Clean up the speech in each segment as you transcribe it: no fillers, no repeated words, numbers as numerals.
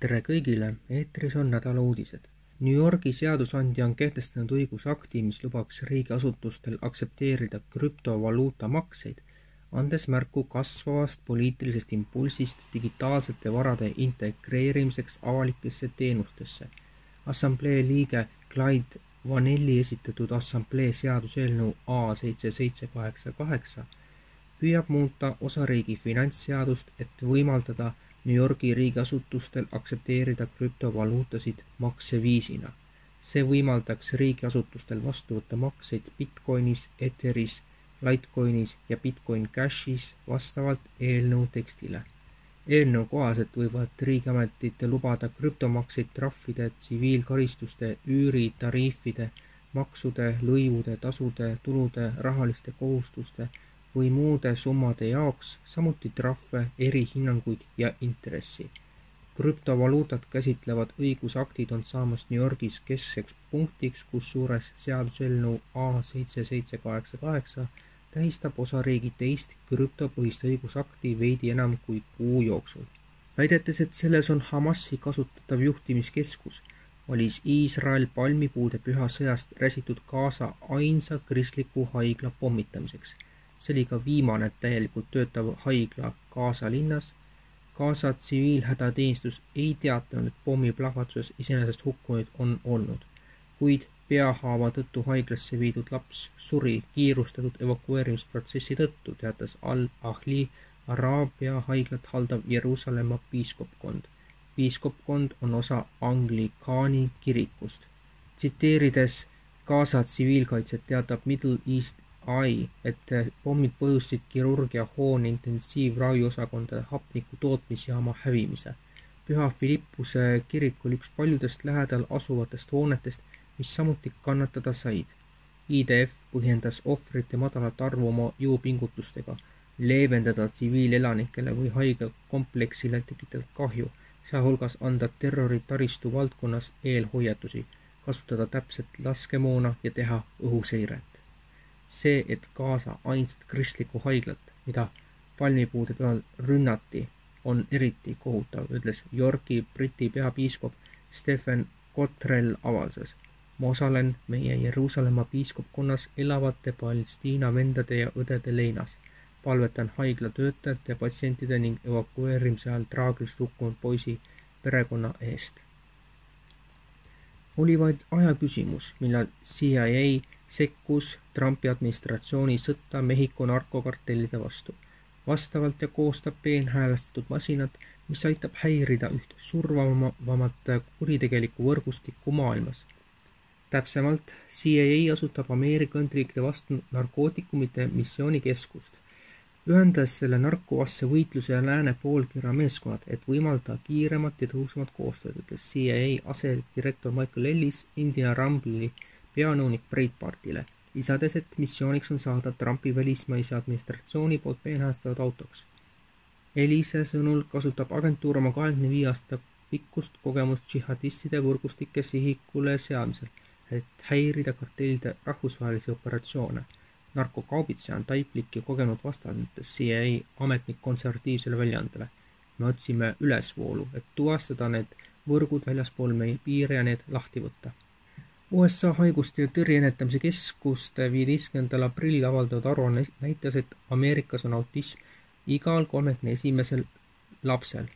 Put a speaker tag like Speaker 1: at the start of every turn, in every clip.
Speaker 1: Tere kõigile, eetris on nädala uudised. New Yorgi seadusandja on kehtestanud õigusakti, mis lubaks riigiasutustel aktsepteerida krüptovaluuta makseid, andes märku kasvavast poliitilisest impulsist digitaalsete varade integreerimiseks avalikesse teenustesse. Assamblee liige Clyde Vanelli esitatud assamblee seaduseelnõu A7788 püüab muuta osariigi finantsseadust, et võimaldada New Yorgi riigiasutustel aktsepteerida krüptovaluutasid makseviisina. See võimaldaks riigiasutustel vastu võtta makseid Bitcoinis, Etheris, Litecoinis ja Bitcoin Cashis vastavalt eelnõu tekstile. Eelnõu kohaselt võivad riigiametid lubada krüptomakseid trahvide, tsiviilkaristuste, üüri, tariifide, maksude, lõivude, tasude, tulude, rahaliste kohustuste või muude summade jaoks, samuti trahve, erihinnanguid ja intressi. Krüptovaluutat käsitlevad õigusaktid on saamas New Yorgis keskseks punktiks, kus suures seaduseelnõu A7788 tähistab osariigi teist krüptopõhist õigusakti veidi enam kui kuu jooksul. Väidetes, et selles on Hamasi kasutatav juhtimiskeskus, valis Iisrael palmipuude püha sõjast räsitud Gaza ainsa kristliku haigla pommitamiseks. See oli ka viimane täielikult töötav haigla Gaza linnas. Gaza tsiviilhädateenistus ei teatanud, et pommiplahvatuses iseenesest hukkunuid on olnud, kuid peahaava tõttu haiglasse viidud laps suri kiirustatud evakueerimisprotsessi tõttu, teatas Al-Ahli Araabia haiglat haldav Jeruusalemma piiskopkond. Piiskopkond on osa Anglikaani kirikust. Tsiteerides Gaza tsiviilkaitset teatab Middle East Eye, et pommid põhjustasid kirurgia hoone intensiivraviosakondade hapniku tootmisjaama hävimise. Püha Filippuse kirik oli üks paljudest lähedal asuvatest hoonetest, mis samuti kannatada said. IDF põhjendas ohvrite madalat arvu oma jõupingutustega, leevendada tsiviilelanikele või haiglakompleksile tekitatud kahju, sealhulgas anda terroritaristu valdkonnas eelhoiatusi, kasutada täpset laskemoona ja teha õhuseiret. See, et Gaza ainsat kristlikku haiglat, mida palmipuude peal rünnati, on eriti kohutav, ütles Yorki Briti peapiiskop Stephen Cottrell avalduses. Ma osalen meie Jeruusalemma piiskopkonnas elavate Palestiina vendade ja õdede leinas. Palvetan haigla töötajate, patsientide ning evakueerimise ajal traagiliselt hukkunud poisi perekonna eest. Oli vaid aja küsimus, millal CIA sekkus Trumpi administratsiooni sõtta Mehhiko narkokartellide vastu. Vastavalt ja koostab peenhäälestatud masinat, mis aitab häirida üht survavamat kuritegelikku võrgustikku maailmas. Täpsemalt, CIA asutab Ameerika Ühendriikide vastu narkootikumite missioonikeskust. Ühendas selle narkovasse võitluse ja lääne poolkirja meeskonnad, et võimaldada kiiremat ja tõhusamat koostööd, ütles CIA asedirektor Michael Ellis Indiana Rambli peanõunik Breitbartile, lisades, et missiooniks on saada Trumpi välismaise administratsiooni poolt peenhäälestatud autoks. Ellise sõnul kasutab agentuur oma 25 aasta pikkust kogemust džihadistide võrgustike sihikule seadmisel, et häirida kartellide rahvusvahelisi operatsioone. Narkokaubitseja on taiplik ja kogenud vastane, ütles CIA ametnik konservatiivsele väljaandele. Me otsime ülesvoolu, et tuvastada need võrgud väljaspool meie piire ja need lahti võtta. USA haiguste ja tõrje ennetamise keskuste 15. aprillil avaldatud aruanne näitas, et Ameerikas on autism igal 31. lapsel.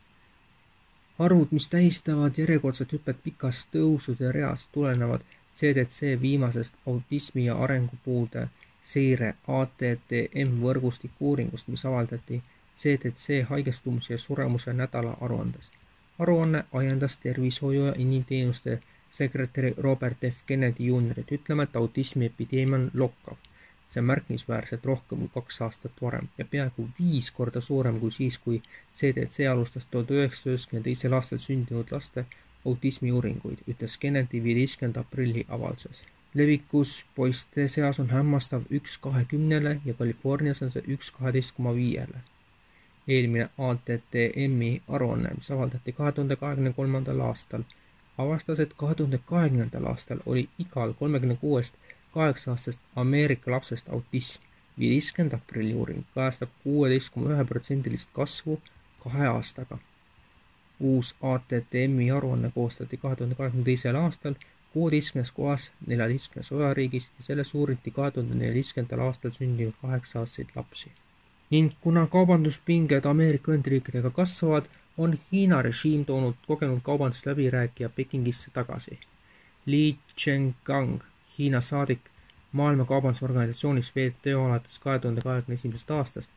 Speaker 1: Arvud, mis tähistavad järjekordset hüpet pikast tõusude reast, tulenevad CDC viimasest autismi ja arengupuude seire ATTM võrgustiku uuringust, mis avaldati CDC haigestumise ja suremuse nädala aruandes. Aruanne ajendas tervishoiu ja inimteenuste sekretäri Robert F. Kennedy Jr. ütlema, et autismi epideemia on lokkav. See on märkimisväärselt rohkem kui 2 aastat varem ja peaaegu 5 korda suurem kui siis, kui CDC alustas 1992. aastal sündinud laste autismi uuringuid, ütles Kennedy 15. aprilli avalduses. Levikus poiste seas on hämmastav 1/20 ja Californias on see 1/12,5. Eelmine ATTM-i aruanne, mis avaldati 2023. aastal, avastas, et 2020. aastal oli igal 36-st 8-aastast Ameerika lapsest autism. 15. aprilli uuring kajastab 16,1% kasvu 2 aastaga. Uus ATTM-i aruanne koostati 2022. aastal 16 kohas 14 osariigis ja selle suuriti 2014. aastal sündinud 8-aastaseid lapsi. Ning kuna kaubanduspinged Ameerika Ühendriikidega kasvavad, on Hiina režiim toonud kogenud kaubandusläbirääkija Pekingisse tagasi. Li Chenggang, Hiina saadik Maailma Kaubandusorganisatsioonis WTO alates 2021. aastast,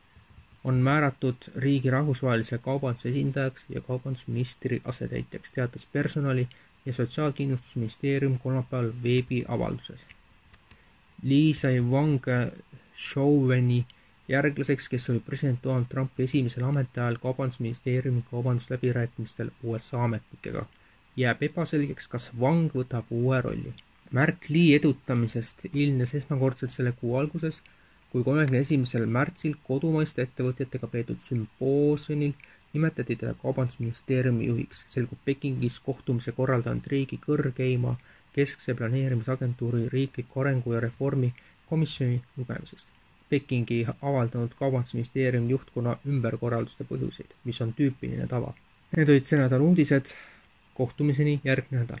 Speaker 1: on määratud riigi rahvusvahelise kaubanduse esindajaks ja kaubandusministri asetäitjaks, teatas personali- ja sotsiaalkindlustusministeerium kolmapäeval veebiavalduses. Li sai Wang Shouweni järglaseks, kes oli president Donald Trumpi esimesel ametiajal kaubandusministeeriumi kaubandusläbirääkimistel USA ametnikega. Jääb ebaselgeks, kas Wang võtab uue rolli. Märk Li edutamisest ilmnes esmakordselt selle kuu alguses, kui 31. märtsil kodumaiste ettevõtjatega peetud sümpoosiumil nimetati teda kaubandusministeeriumi juhiks, selgub Pekingis kohtumise korraldanud riigi kõrgeima keskse planeerimisagentuuri riikliku arengu ja reformi komisjoni lugemisest. Pekingi avaldanud kaubandusministeeriumi juhtkonna ümberkorralduste põhjuseid, mis on tüüpiline tava. Need olid see nädal uudised. Kohtumiseni järgmine nädal.